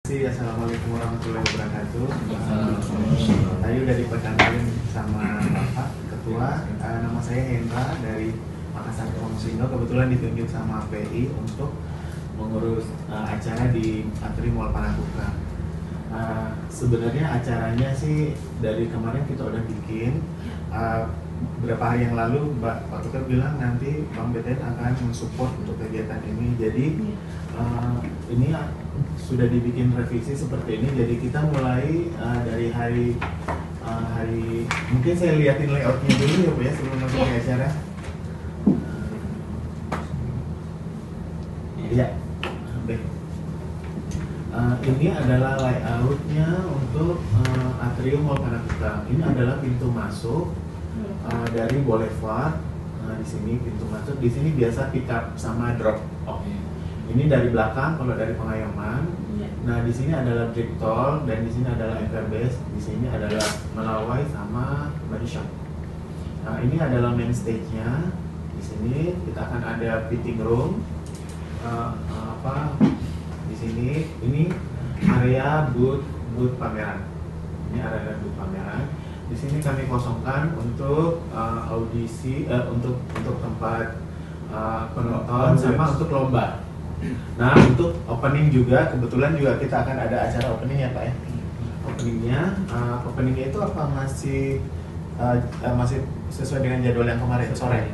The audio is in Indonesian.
Assalamualaikum warahmatullahi wabarakatuh. Tadi udah diperkenalkan sama Bapak Ketua. Nama saya Hendra dari Makassar Komsindo. Kebetulan ditunjuk sama PI untuk mengurus acara di Atri Mall Panakukang. Sebenarnya acaranya sih dari kemarin kita udah bikin. Beberapa hari yang lalu Pak Ketua bilang nanti Bang BTN akan mensupport untuk kegiatan ini. Jadi ini sudah dibikin revisi seperti ini. Jadi kita mulai dari hari mungkin saya liatin layoutnya dulu ya Bu ya sebelum masuk ke acara. Iya. Ini adalah layoutnya untuk Atrium Mall Panakukang. Ini adalah pintu masuk dari Boulevard. Di sini pintu masuk. Di sini biasa pick up sama drop off. Ini dari belakang kalau dari Pengayoman. Nah di sini adalah Brick Tol dan di sini adalah Everbase. Di sini adalah Melawai sama Body Shop. Nah ini adalah main stage-nya. Di sini kita akan ada fitting room. Di sini ini area booth pameran. Ini area booth pameran. Di sini kami kosongkan untuk audisi, untuk tempat penonton sama untuk lomba. Nah untuk opening juga kebetulan juga kita akan ada acara opening ya Pak ya. Openingnya itu apa masih sesuai dengan jadwal yang kemarin sore?